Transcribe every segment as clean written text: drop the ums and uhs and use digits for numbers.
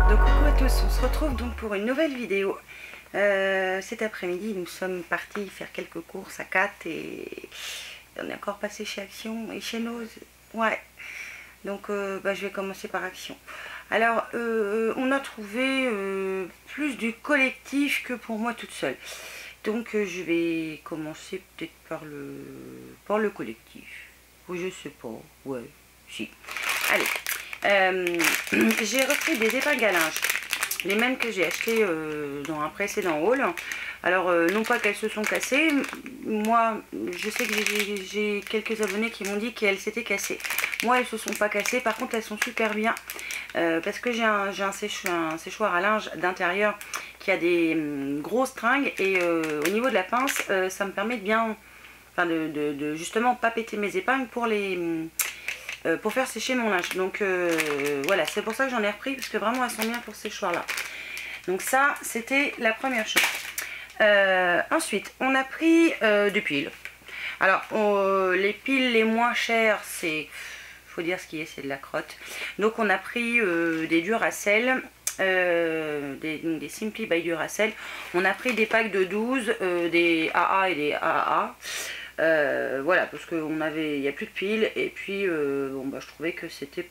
Donc coucou à tous, on se retrouve donc pour une nouvelle vidéo. Cet après-midi nous sommes partis faire quelques courses à 4 et on est encore passé chez Action et chez Nose. Ouais, donc je vais commencer par Action. Alors on a trouvé plus du collectif que pour moi toute seule. Donc je vais commencer peut-être par le collectif. Ou je sais pas, ouais, si. Allez. J'ai repris des épingles à linge, les mêmes que j'ai achetées dans un précédent haul. Alors non pas qu'elles se sont cassées, moi je sais que j'ai quelques abonnés qui m'ont dit qu'elles s'étaient cassées. Moi elles se sont pas cassées, par contre elles sont super bien parce que j'ai un séchoir à linge d'intérieur qui a des grosses tringles et au niveau de la pince ça me permet de bien, enfin de justement pas péter mes épingles pour faire sécher mon linge. Donc voilà, c'est pour ça que j'en ai repris, parce que vraiment elles sont bien pour ces séchoirs là. Donc ça c'était la première chose. Ensuite on a pris des piles. Alors les piles les moins chères, c'est, faut dire ce qui est, c'est de la crotte. Donc on a pris des Duracell, des Simply by Duracell. On a pris des packs de 12, des AA et des AAA. Voilà, parce qu'il n'y a plus de piles et puis je trouvais que c'était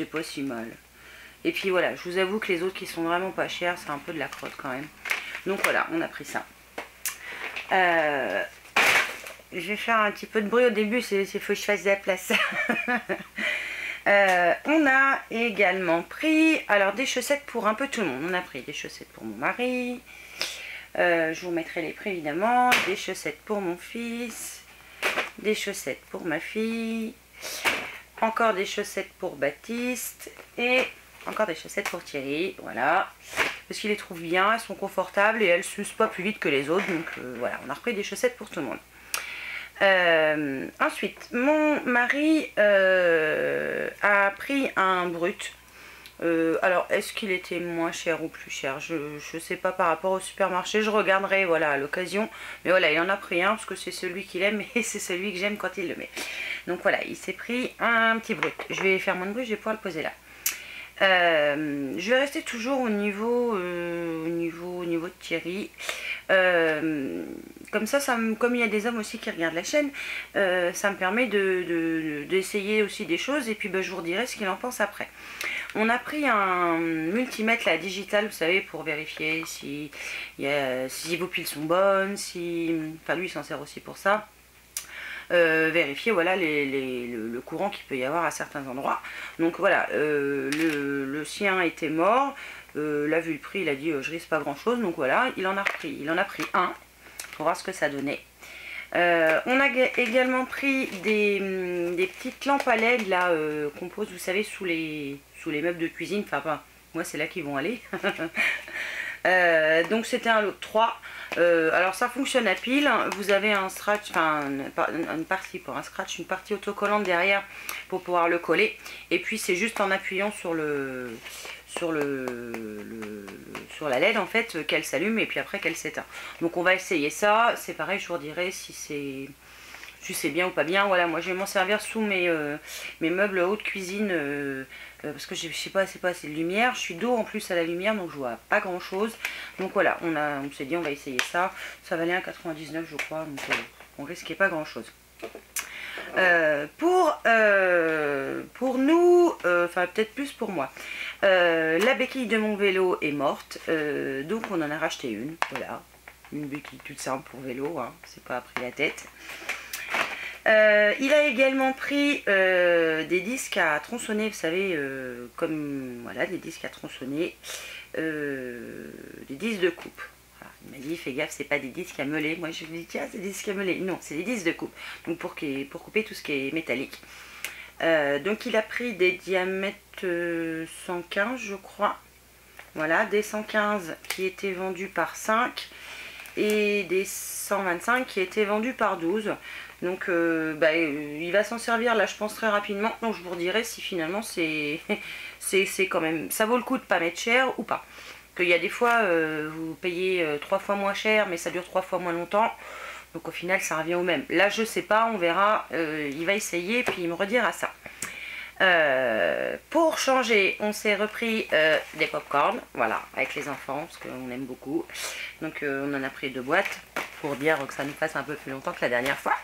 pas si mal. Et puis voilà, je vous avoue que les autres qui sont vraiment pas chers, c'est un peu de la crotte quand même. Donc voilà, on a pris ça. Je vais faire un petit peu de bruit au début, il faut que je fasse de la place. On a également pris des chaussettes pour un peu tout le monde. On a pris des chaussettes pour mon mari. Je vous mettrai les prix évidemment. Des chaussettes pour mon fils, des chaussettes pour ma fille, encore des chaussettes pour Baptiste et encore des chaussettes pour Thierry. Voilà, parce qu'il les trouve bien, elles sont confortables et elles s'usent pas plus vite que les autres. Donc voilà, on a repris des chaussettes pour tout le monde. Ensuite, mon mari a pris un brut. Alors est-ce qu'il était moins cher ou plus cher, je sais pas par rapport au supermarché, je regarderai voilà à l'occasion, mais voilà il en a pris un parce que c'est celui qu'il aime et c'est celui que j'aime quand il le met. Donc voilà, il s'est pris un petit brut. Je vais faire moins de bruit, je vais pouvoir le poser là. Je vais rester toujours au niveau de Thierry. Comme ça comme il y a des hommes aussi qui regardent la chaîne, ça me permet d'essayer aussi des choses et puis je vous redirai ce qu'il en pense après. On a pris un multimètre là, digital, vous savez, pour vérifier si vos piles sont bonnes, enfin lui il s'en sert aussi pour ça. Vérifier voilà le courant qu'il peut y avoir à certains endroits. Donc voilà, le sien était mort, là vu le prix il a dit je risque pas grand chose, donc voilà il en a pris un pour voir ce que ça donnait. On a également pris des petites lampes à LED là qu'on pose, vous savez, sous les meubles de cuisine, enfin moi c'est là qu'ils vont aller. Donc c'était un lot de 3. Alors ça fonctionne à pile, vous avez un scratch, enfin une partie pour un scratch, une partie autocollante derrière pour pouvoir le coller, et puis c'est juste en appuyant sur la LED en fait qu'elle s'allume et puis après qu'elle s'éteint. Donc on va essayer ça, c'est pareil, je vous redirai si c'est bien ou pas bien. Voilà, moi je vais m'en servir sous mes meubles haute cuisine parce que je sais pas, c'est pas assez de lumière, je suis dos en plus à la lumière donc je vois pas grand chose. Donc voilà, on s'est dit on va essayer ça, ça valait 1,99 je crois, donc on risquait pas grand chose. Pour nous, enfin peut-être plus pour moi, la béquille de mon vélo est morte, donc on en a racheté une, voilà, une béquille toute simple pour vélo, hein, c'est pas pris la tête. Il a également pris des disques à tronçonner, vous savez, comme voilà, des disques à tronçonner, des disques de coupe. Voilà, il m'a dit fais gaffe, c'est pas des disques à meuler. Moi je me dis tiens, c'est des disques à meuler. Non, c'est des disques de coupe, donc pour couper tout ce qui est métallique. Donc il a pris des diamètres 115 je crois, voilà, des 115 qui étaient vendus par 5 et des 125 qui étaient vendus par 12. Donc il va s'en servir là je pense très rapidement, donc je vous redirai si finalement c'est quand même, ça vaut le coup de pas mettre cher ou pas. Qu'il y a des fois vous payez 3 fois moins cher mais ça dure 3 fois moins longtemps. Donc au final ça revient au même. Là je sais pas, on verra, il va essayer puis il me redira ça. Pour changer, on s'est repris des pop-corn, voilà, avec les enfants, parce qu'on aime beaucoup. Donc on en a pris 2 boîtes, pour dire que ça nous fasse un peu plus longtemps que la dernière fois.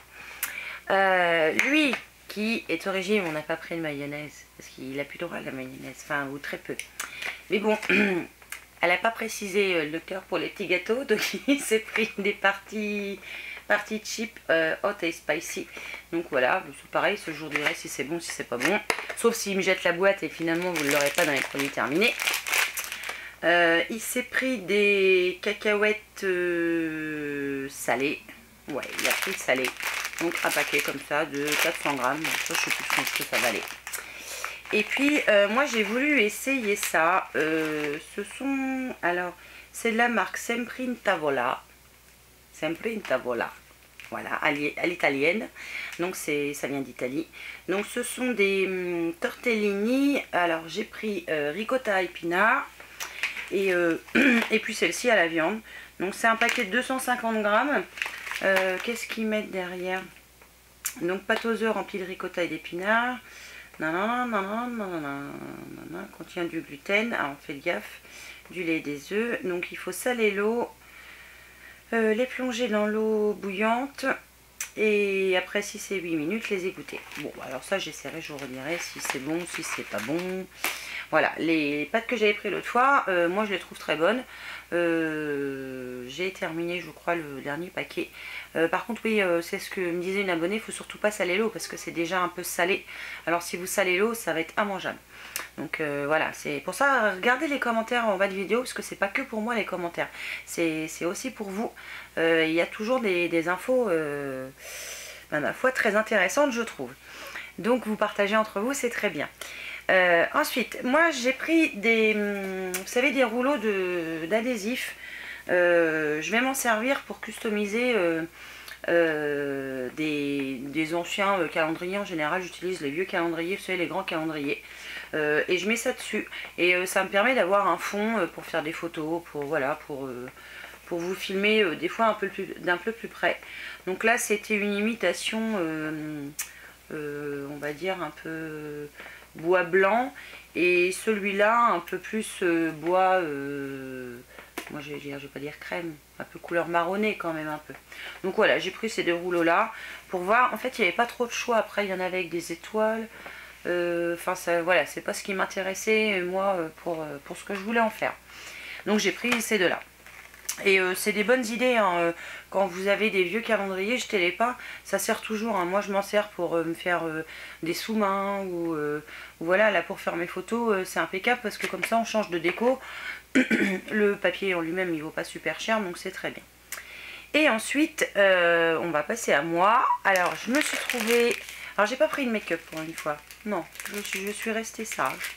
Lui, qui est au régime, on n'a pas pris de mayonnaise, parce qu'il a plus droit à la mayonnaise, enfin, ou très peu. Mais bon, elle n'a pas précisé le cœur pour les petits gâteaux, donc il s'est pris des parties cheap, hot et spicy. Donc voilà, c'est pareil, ce jour dirait si c'est bon, si c'est pas bon. Sauf s'il me jette la boîte et finalement vous ne l'aurez pas dans les produits terminés. Il s'est pris des cacahuètes salées. Ouais, il a pris salé. Donc un paquet comme ça de 400 grammes. Ça, je sais plus ce que ça valait. Et puis moi j'ai voulu essayer ça. Ce sont, alors c'est de la marque Sempre in Tavola. Sempre in Tavola. Voilà, à l'italienne. Donc ça vient d'Italie. Donc ce sont des tortellini. Alors j'ai pris ricotta épinard. Et puis celle-ci à la viande. Donc c'est un paquet de 250 grammes. Qu'est-ce qu'ils mettent derrière? Donc pâte aux œufs remplie de ricotta et d'épinards. Contient du gluten. Alors on fait gaffe. Du lait et des œufs. Donc il faut saler l'eau. Les plonger dans l'eau bouillante. Et après 6 et 8 minutes les égoutter. Bon alors ça j'essaierai, je vous redirai si c'est bon, si c'est pas bon. Voilà, les pâtes que j'avais pris l'autre fois, moi je les trouve très bonnes. J'ai terminé je crois le dernier paquet. Par contre oui, c'est ce que me disait une abonnée, il faut surtout pas saler l'eau parce que c'est déjà un peu salé. Alors si vous salez l'eau, ça va être immangeable. Donc voilà, c'est pour ça, regardez les commentaires en bas de vidéo, parce que c'est pas que pour moi les commentaires, c'est aussi pour vous. Il y a toujours des infos, ma foi, très intéressantes je trouve. Donc vous partagez entre vous, c'est très bien. Ensuite, moi j'ai pris des, vous savez, des rouleaux d'adhésifs. Je vais m'en servir pour customiser des anciens calendriers. En général j'utilise les vieux calendriers, vous savez, les grands calendriers. Et je mets ça dessus. Et ça me permet d'avoir un fond pour faire des photos, pour voilà, pour vous filmer des fois d'un peu plus près. Donc là c'était une imitation, on va dire un peu bois blanc, et celui-là un peu plus bois, moi je vais pas dire crème, un peu couleur marronnée quand même un peu. Donc voilà, j'ai pris ces 2 rouleaux là pour voir. En fait il n'y avait pas trop de choix, après il y en avait avec des étoiles, enfin voilà, c'est pas ce qui m'intéressait moi pour ce que je voulais en faire. Donc j'ai pris ces 2 là. Et c'est des bonnes idées, hein. Quand vous avez des vieux calendriers, jetez-les pas, ça sert toujours, hein. Moi je m'en sers pour me faire des sous-mains ou voilà, là pour faire mes photos, c'est impeccable parce que comme ça on change de déco. Le papier en lui-même il vaut pas super cher, donc c'est très bien. Et ensuite on va passer à moi. Alors je me suis trouvée, alors j'ai pas pris de make-up pour une fois, non, je suis restée sage.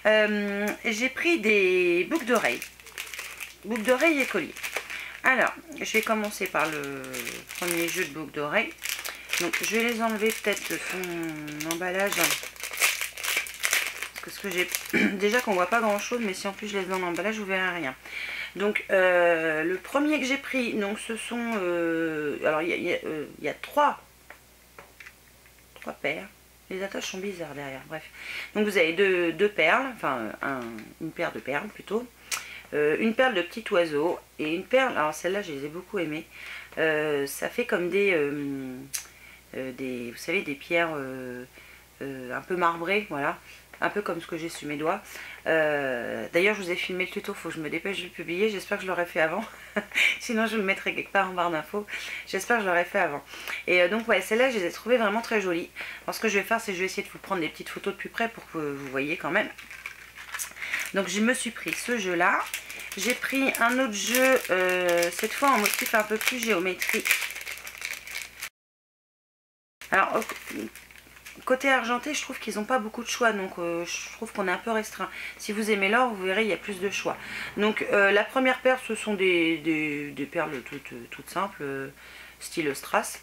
J'ai pris des boucles d'oreilles. Boucles d'oreilles et collier. Alors, je vais commencer par le premier jeu de boucles d'oreilles. Donc, je vais les enlever peut-être de son emballage. Parce que j'ai déjà qu'on voit pas grand-chose, mais si en plus je les mets en emballage, vous verrez rien. Donc, le premier que j'ai pris, donc ce sont... alors, il y a 3 paires. Les attaches sont bizarres derrière, bref. Donc, vous avez deux perles, enfin, une paire de perles plutôt. Une perle de petit oiseau et une perle, alors celle-là je les ai beaucoup aimées, ça fait comme des vous savez, des pierres un peu marbrées, voilà, un peu comme ce que j'ai sur mes doigts. D'ailleurs je vous ai filmé le tuto, faut que je me dépêche de le publier, j'espère que je l'aurai fait avant, sinon je le mettrai quelque part en barre d'infos, j'espère que je l'aurai fait avant. Et donc ouais, celle-là je les ai trouvées vraiment très jolies. Alors ce que je vais faire, c'est que je vais essayer de vous prendre des petites photos de plus près pour que vous voyez quand même. Donc je me suis pris ce jeu là. J'ai pris un autre jeu, cette fois en motif un peu plus géométrique. Alors côté argenté, je trouve qu'ils n'ont pas beaucoup de choix, donc je trouve qu'on est un peu restreint. Si vous aimez l'or, vous verrez, il y a plus de choix. Donc la première paire, ce sont des perles toutes simples, style strass.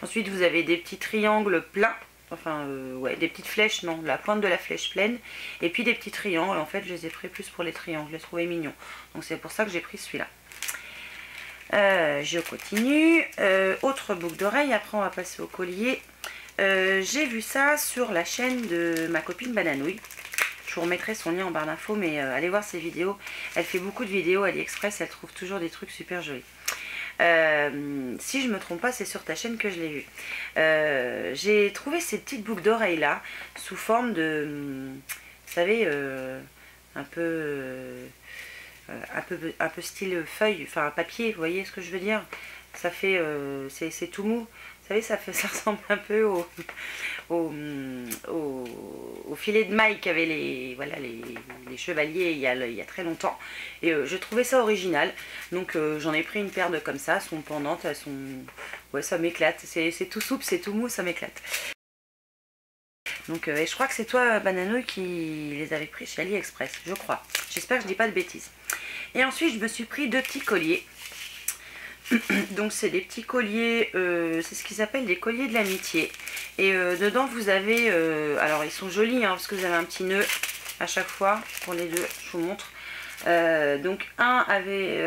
Ensuite vous avez des petits triangles pleins. Enfin, ouais, des petites flèches, non, la pointe de la flèche pleine. Et puis des petits triangles. En fait, je les ai pris plus pour les triangles. Je les trouvais mignons. Donc, c'est pour ça que j'ai pris celui-là. Je continue. Autre boucle d'oreille, après on va passer au collier. J'ai vu ça sur la chaîne de ma copine Bananouille. Je vous remettrai son lien en barre d'infos, mais allez voir ses vidéos. Elle fait beaucoup de vidéos AliExpress, elle trouve toujours des trucs super jolis. Si je me trompe pas, c'est sur ta chaîne que je l'ai vu. J'ai trouvé ces petites boucles d'oreilles là, sous forme de, vous savez, un peu style feuille, enfin papier, vous voyez ce que je veux dire? Ça fait, c'est tout mou. Vous savez, ça ressemble un peu au filet de maille qu'avaient les chevaliers il y a très longtemps. Et je trouvais ça original. Donc j'en ai pris une paire de comme ça, sont pendantes, elles sont... Ouais, ça m'éclate. C'est tout souple, c'est tout mou, ça m'éclate. Donc je crois que c'est toi, Bananouille, qui les avait pris chez AliExpress, je crois. J'espère que je dis pas de bêtises. Et ensuite, je me suis pris 2 petits colliers. Donc c'est des petits colliers, c'est ce qu'ils appellent des colliers de l'amitié. Et dedans vous avez, alors ils sont jolis hein, parce que vous avez un petit nœud à chaque fois pour les deux, je vous montre. Donc un avait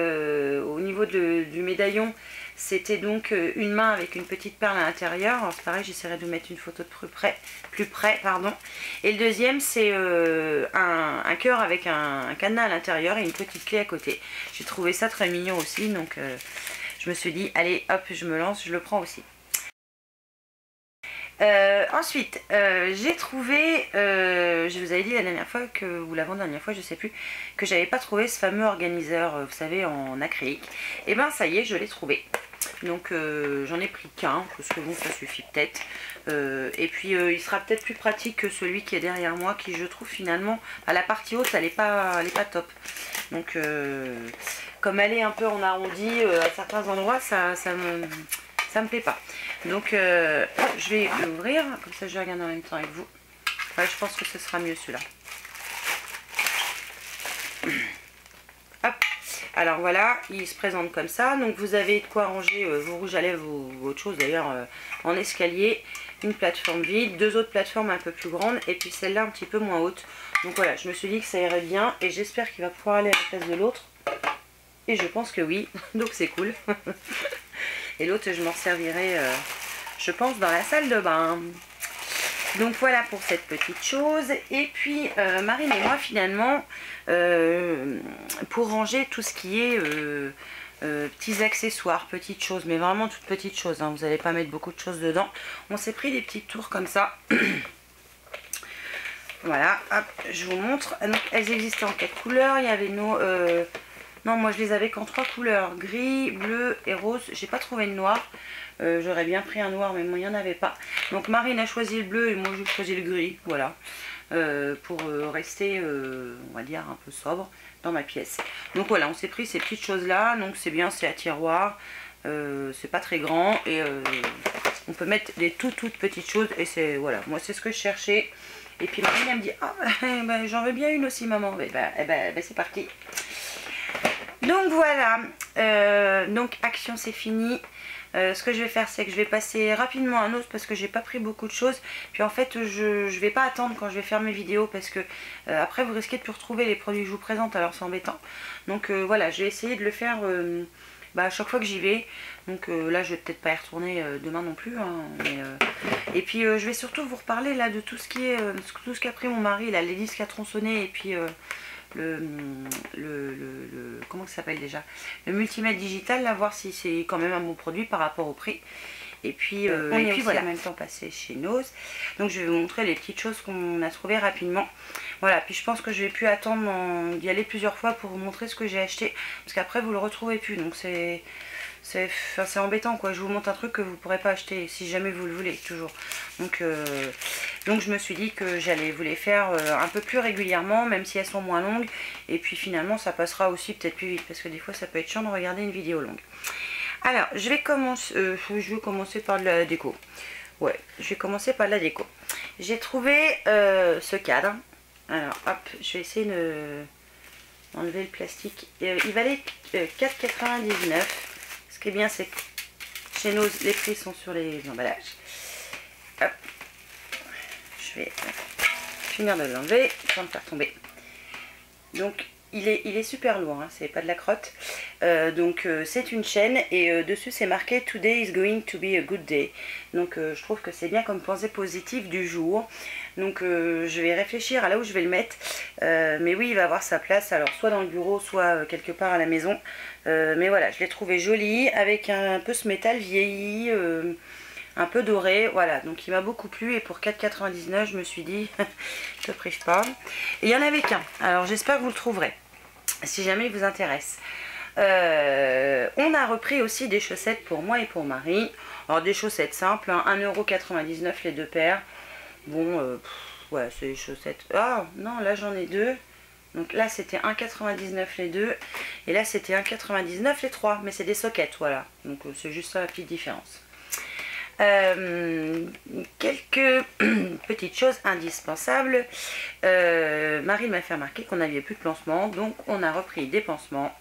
au niveau du médaillon, c'était donc une main avec une petite perle à l'intérieur. Alors c'est pareil, j'essaierai de vous mettre une photo de plus près, pardon. Et le deuxième c'est un cœur avec un cadenas à l'intérieur et une petite clé à côté. J'ai trouvé ça très mignon aussi, donc je me suis dit, allez, hop, je me lance, je le prends aussi. Ensuite, j'ai trouvé, je vous avais dit la dernière fois, ou l'avant-dernière fois, je sais plus, que j'avais pas trouvé ce fameux organiseur, vous savez, en acrylique. Et ben ça y est, je l'ai trouvé. Donc j'en ai pris qu'un, parce que bon, ça suffit peut-être. Et puis il sera peut-être plus pratique que celui qui est derrière moi, qui je trouve finalement, à la partie haute, elle est pas top. Donc comme elle est un peu en arrondi à certains endroits, ça me plaît pas. Donc je vais l'ouvrir, comme ça je vais regarder en même temps avec vous. Ouais, je pense que ce sera mieux celui-là. Hop. Alors voilà, il se présente comme ça. Donc vous avez de quoi ranger vos rouges à lèvres ou autre chose d'ailleurs en escalier. Une plateforme vide, 2 autres plateformes un peu plus grandes et puis celle-là un petit peu moins haute. Donc voilà, je me suis dit que ça irait bien et j'espère qu'il va pouvoir aller à la place de l'autre. Et je pense que oui, donc c'est cool. Et l'autre, je m'en servirai, je pense, dans la salle de bain. Donc voilà pour cette petite chose. Et puis Marine et moi finalement, pour ranger tout ce qui est petits accessoires, petites choses, mais vraiment toutes petites choses, hein, vous n'allez pas mettre beaucoup de choses dedans. On s'est pris des petites tours comme ça. Voilà, hop, je vous montre. Donc, elles existaient en 4 couleurs. Il y avait nos... non, moi je les avais qu'en 3 couleurs. Gris, bleu et rose. J'ai pas trouvé de noir. J'aurais bien pris un noir, mais moi il n'y en avait pas. Donc Marine a choisi le bleu et moi j'ai choisi le gris. Voilà. Pour rester, on va dire, un peu sobre dans ma pièce. Donc voilà, on s'est pris ces petites choses-là. Donc c'est bien, c'est à tiroir. C'est pas très grand. Et on peut mettre des toutes petites choses. Et c'est, voilà, moi c'est ce que je cherchais. Et puis Marine elle me dit, ah bah, j'en veux bien une aussi maman. C'est parti. Donc voilà, donc action c'est fini. Ce que je vais faire c'est que je vais passer rapidement à un autre parce que j'ai pas pris beaucoup de choses. Puis en fait je vais pas attendre quand je vais faire mes vidéos parce que après vous risquez de plus retrouver les produits que je vous présente, alors c'est embêtant. Donc voilà, je vais essayer de le faire à chaque fois que j'y vais. Donc là je vais peut-être pas y retourner demain non plus hein, et puis je vais surtout vous reparler là de tout ce qui est tout ce qu'a pris mon mari là, les disques à tronçonner et puis comment ça s'appelle déjà, le multimètre digital là, voir si c'est quand même un bon produit par rapport au prix. Et puis voilà, en même temps passé chez Noz. Donc je vais vous montrer les petites choses qu'on a trouvées rapidement. Voilà, puis je pense que je vais plus attendre d'y aller plusieurs fois pour vous montrer ce que j'ai acheté, parce qu'après vous le retrouvez plus, donc c'est embêtant quoi. Je vous montre un truc que vous ne pourrez pas acheter si jamais vous le voulez toujours. Donc je me suis dit que j'allais vous les faire un peu plus régulièrement, même si elles sont moins longues. Et puis finalement ça passera aussi peut-être plus vite, parce que des fois ça peut être chiant de regarder une vidéo longue. Alors je vais commencer par de la déco. Ouais, je vais commencer par de la déco. J'ai trouvé ce cadre. Alors hop, je vais essayer d'enlever le plastique. Il valait 4,99 €. Ce qui est bien, c'est que chez nous, les prix sont sur les emballages. Hop. Je vais finir de l'enlever sans le faire tomber. Donc, il est super lourd, hein, c'est pas de la crotte. Donc c'est une chaîne et dessus c'est marqué Today is going to be a good day. Donc je trouve que c'est bien comme pensée positive du jour. Donc je vais réfléchir à là où je vais le mettre. Mais oui, il va avoir sa place, alors soit dans le bureau, soit quelque part à la maison. Mais voilà, je l'ai trouvé joli avec un peu ce métal vieilli, un peu doré. Voilà, donc il m'a beaucoup plu et pour 4,99 je me suis dit, je ne prive pas. Et il n'y en avait qu'un, alors j'espère que vous le trouverez, si jamais il vous intéresse. On a repris aussi des chaussettes pour moi et pour Marie. Alors des chaussettes simples, hein, 1,99 € les deux paires. Bon, ouais, c'est des chaussettes. Ah non, là j'en ai deux. Donc là c'était 1,99 les deux. Et là c'était 1,99 les trois. Mais c'est des sockets, voilà. Donc c'est juste ça la petite différence. Quelques petites choses indispensables. Marie m'a fait remarquer qu'on n'avait plus de pansements. Donc on a repris des pansements.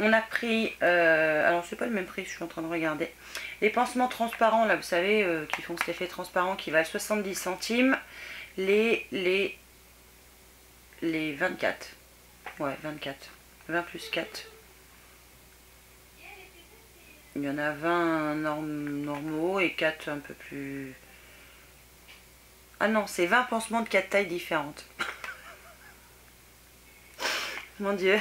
On a pris, alors c'est pas le même prix, je suis en train de regarder. Les pansements transparents, là vous savez, qui font cet effet transparent, qui valent 70 centimes. Les 24. Ouais, 24. 20 plus 4. Il y en a 20 normaux et 4 un peu plus... Ah non, c'est 20 pansements de 4 tailles différentes. Mon Dieu.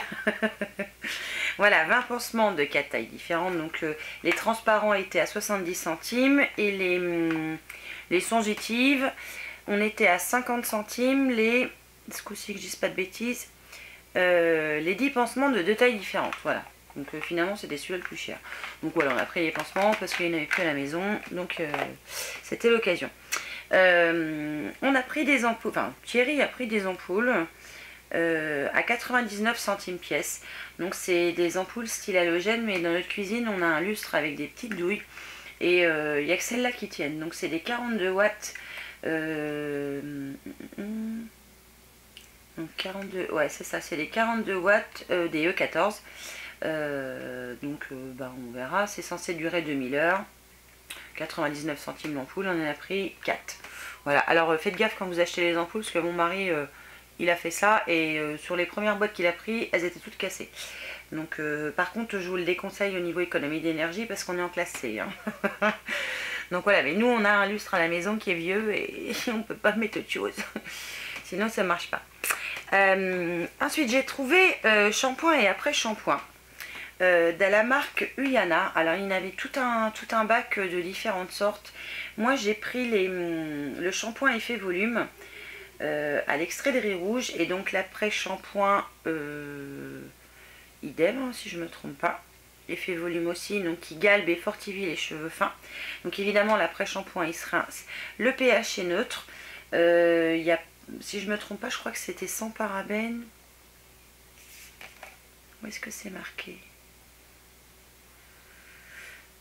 Voilà, 20 pansements de 4 tailles différentes. Donc les transparents étaient à 70 centimes et les songitives, on était à 50 centimes. Ce coup-ci que je dise pas de bêtises, les 10 pansements de 2 tailles différentes. Voilà. Donc finalement c'était celui-là le plus cher. Donc voilà, on a pris les pansements parce qu'il n'y en avait plus à la maison. Donc c'était l'occasion. On a pris des ampoules, enfin Thierry a pris des ampoules. À 99 centimes pièce. Donc c'est des ampoules style halogène, mais dans notre cuisine on a un lustre avec des petites douilles et il n'y a que celles-là qui tiennent. Donc c'est des 42 watts. Donc 42, ouais c'est ça, c'est des 42 watts des E14. Bah, on verra, c'est censé durer 2000 heures. 99 centimes l'ampoule, on en a pris 4. Voilà, alors faites gaffe quand vous achetez les ampoules parce que mon mari il a fait ça et sur les premières boîtes qu'il a pris, elles étaient toutes cassées. Donc par contre je vous le déconseille au niveau économie d'énergie parce qu'on est en classe C. Hein. Donc voilà, mais nous on a un lustre à la maison qui est vieux et on peut pas mettre autre chose. Sinon ça marche pas. Ensuite j'ai trouvé shampoing et après shampoing. De la marque Uyana. Alors il y en avait tout un bac de différentes sortes. Moi j'ai pris le shampoing effet volume. À l'extrait de riz rouge et donc l'après-shampoing idem hein, si je me trompe pas, effet volume aussi, donc qui galbe et fortifie les cheveux fins. Donc évidemment l'après-shampoing il se rince, le pH est neutre, y a, si je me trompe pas je crois que c'était sans parabènes. Où est-ce que c'est marqué?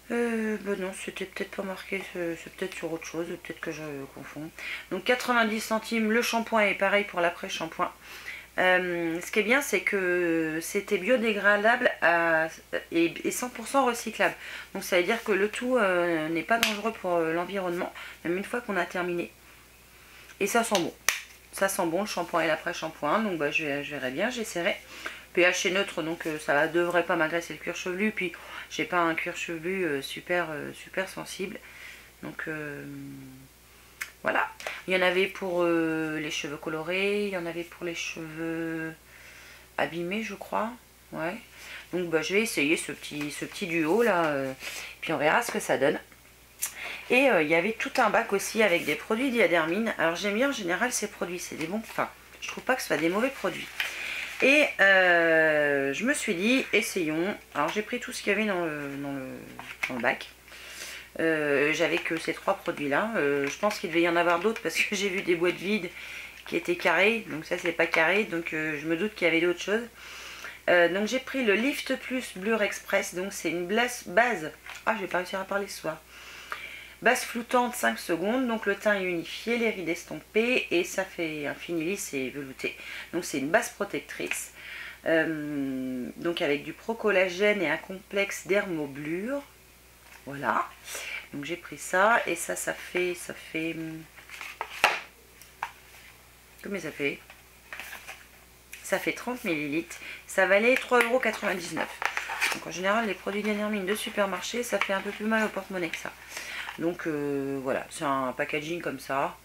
Ben non, c'était peut-être pas marqué, c'est peut-être sur autre chose, peut-être que je confonds. Donc 90 centimes, le shampoing est pareil pour l'après-shampoing. Ce qui est bien, c'est que c'était biodégradable et 100% recyclable. Donc ça veut dire que le tout n'est pas dangereux pour l'environnement, même une fois qu'on a terminé. Et ça sent bon. Ça sent bon le shampoing et l'après-shampoing, donc bah, je verrai bien, j'essaierai. pH est neutre, donc ça devrait pas m'agresser le cuir chevelu. Puis j'ai pas un cuir chevelu super sensible. Donc voilà. Il y en avait pour les cheveux colorés, il y en avait pour les cheveux abîmés, je crois. Ouais. Donc bah, je vais essayer ce petit duo là. Puis on verra ce que ça donne. Et il y avait tout un bac aussi avec des produits Diadermine. Alors j'aime bien en général ces produits, c'est des bons. Enfin, je trouve pas que ce soit des mauvais produits. Et je me suis dit, essayons. Alors j'ai pris tout ce qu'il y avait dans le bac. J'avais que ces 3 produits là. Je pense qu'il devait y en avoir d'autres parce que j'ai vu des boîtes vides qui étaient carrées. Donc ça c'est pas carré. Donc je me doute qu'il y avait d'autres choses. Donc j'ai pris le Lift Plus Blur Express. Donc c'est une base. Ah, je vais pas réussir à parler ce soir. Base floutante 5 secondes, donc le teint est unifié, les rides estompées et ça fait un fini lisse et velouté. Donc c'est une base protectrice, donc avec du pro-collagène et un complexe dermoblure. Voilà, donc j'ai pris ça et ça fait... Combien ça fait? Ça fait 30 ml, ça valait 3,99 €. Donc en général, les produits Ganermine de supermarché, ça fait un peu plus mal au porte-monnaie que ça. Donc voilà, c'est un packaging comme ça.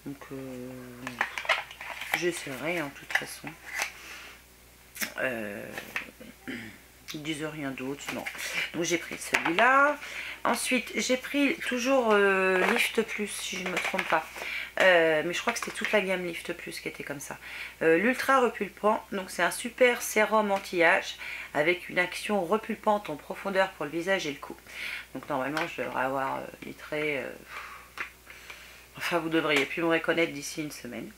Donc j'essaierai en toute façon. Ils disent rien d'autre, non. Donc j'ai pris celui-là. Ensuite, j'ai pris toujours Lift Plus, si je ne me trompe pas. Mais je crois que c'était toute la gamme Lift Plus qui était comme ça. L'Ultra Repulpant, donc c'est un super sérum anti-âge avec une action repulpante en profondeur pour le visage et le cou. Donc normalement, je devrais avoir les traits... Enfin, vous devriez plus me reconnaître d'ici une semaine.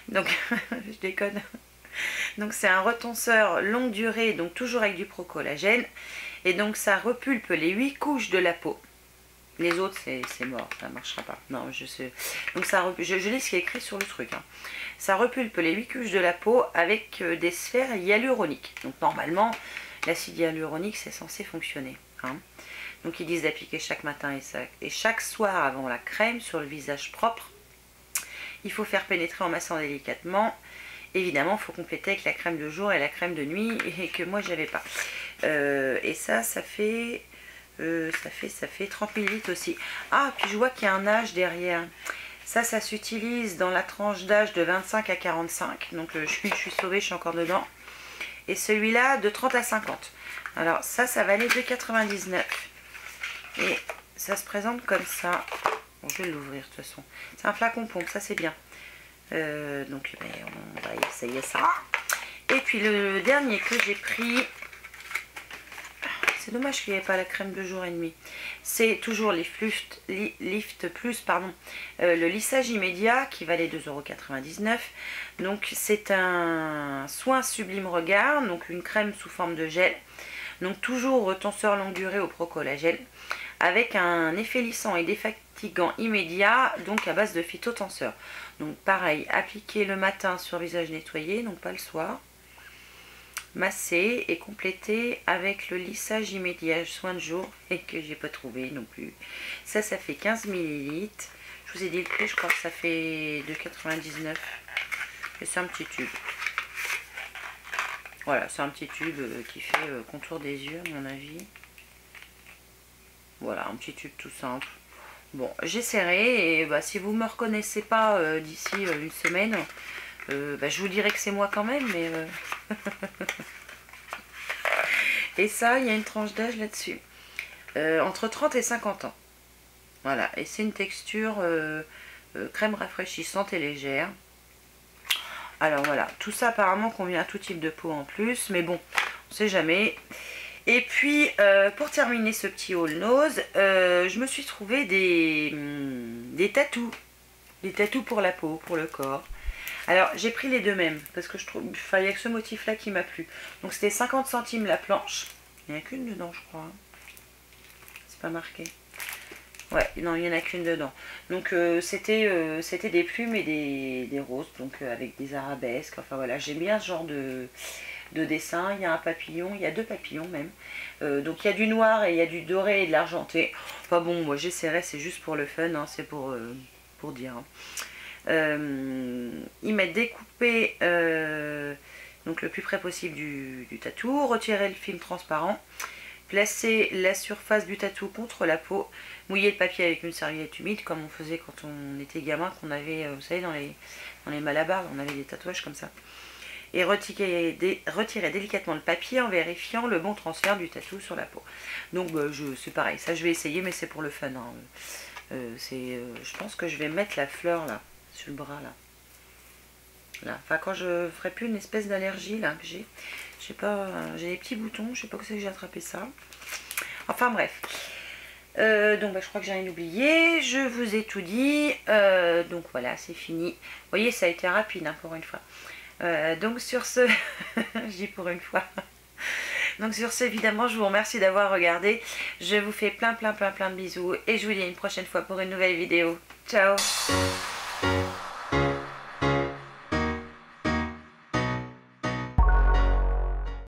Donc, je déconne. Donc c'est un retenseur longue durée, donc toujours avec du pro-collagène. Et donc ça repulpe les 8 couches de la peau. Les autres c'est mort, ça ne marchera pas. Non, je sais. Donc ça je lis ce qui est écrit sur le truc. Hein. Ça repulpe les 8 couches de la peau avec des sphères hyaluroniques. Donc normalement, l'acide hyaluronique c'est censé fonctionner. Hein. Donc ils disent d'appliquer chaque matin et chaque soir avant la crème sur le visage propre. Il faut faire pénétrer en massant délicatement. Évidemment, il faut compléter avec la crème de jour et la crème de nuit, et que moi, j'avais pas. Et ça fait 30 ml aussi. Ah, puis je vois qu'il y a un âge derrière. Ça s'utilise dans la tranche d'âge de 25 à 45. Donc, je suis sauvée, je suis encore dedans. Et celui-là, de 30 à 50. Alors, ça valait 2,99 €. Et ça se présente comme ça. Bon, je vais l'ouvrir de toute façon. C'est un flacon pompe, ça c'est bien. Donc on va essayer ça. Et puis le dernier que j'ai pris, c'est dommage qu'il n'y ait pas la crème de jour et nuit. C'est toujours Lift Plus, pardon. Le lissage immédiat qui valait 2,99 €. Donc c'est un soin sublime regard, donc une crème sous forme de gel. Donc toujours retenseur longue durée au pro-collagène, avec un effet lissant et défatigant immédiat, donc à base de phytotenseur. Donc pareil, appliquer le matin sur visage nettoyé, donc pas le soir. Masser et compléter avec le lissage immédiat soin de jour, et que j'ai pas trouvé non plus. Ça fait 15 ml. Je vous ai dit le prix, je crois que ça fait 2,99 €. Et c'est un petit tube. Voilà, c'est un petit tube qui fait contour des yeux à mon avis. Voilà, un petit tube tout simple. Bon, j'essaierai, et si vous ne me reconnaissez pas d'ici une semaine, je vous dirai que c'est moi quand même, mais... Et ça, il y a une tranche d'âge là-dessus. Entre 30 et 50 ans. Voilà, et c'est une texture crème rafraîchissante et légère. Alors voilà, tout ça apparemment convient à tout type de peau en plus, mais bon, on sait jamais. Et puis, pour terminer ce petit haul nose, je me suis trouvé des tatous. Des tatous pour la peau, pour le corps. Alors, j'ai pris les deux mêmes, parce que je trouve il n'y a que ce motif-là qui m'a plu. Donc, c'était 50 centimes la planche. Il n'y en a qu'une dedans, je crois. C'est pas marqué. Ouais, non, il n'y en a qu'une dedans. Donc, c'était des plumes et des roses, donc avec des arabesques. Enfin, voilà, j'aime bien ce genre de dessin. Il y a un papillon, il y a deux papillons même. Donc il y a du noir et il y a du doré et de l'argenté. Enfin bon, moi j'essaierai, c'est juste pour le fun, hein, c'est pour dire. Hein. Ils mettent découpé donc le plus près possible du tatou, retirer le film transparent, placer la surface du tatou contre la peau, mouiller le papier avec une serviette humide comme on faisait quand on était gamin, qu'on avait, vous savez, dans les Malabars, on avait des tatouages comme ça. Et retirer délicatement le papier en vérifiant le bon transfert du tatou sur la peau. Donc c'est pareil, ça je vais essayer, mais c'est pour le fun. Hein. Je pense que je vais mettre la fleur là, sur le bras là. Là. Enfin, quand je ferai plus une espèce d'allergie là que j'ai. Je sais pas, j'ai des petits boutons, je sais pas où c'est que j'ai attrapé ça. Enfin bref. Donc je crois que j'ai rien oublié. Je vous ai tout dit. Donc voilà, c'est fini. Vous voyez, ça a été rapide hein, pour une fois. Donc sur ce, je dis pour une fois. Donc sur ce, évidemment, je vous remercie d'avoir regardé. Je vous fais plein de bisous et je vous dis à une prochaine fois pour une nouvelle vidéo. Ciao!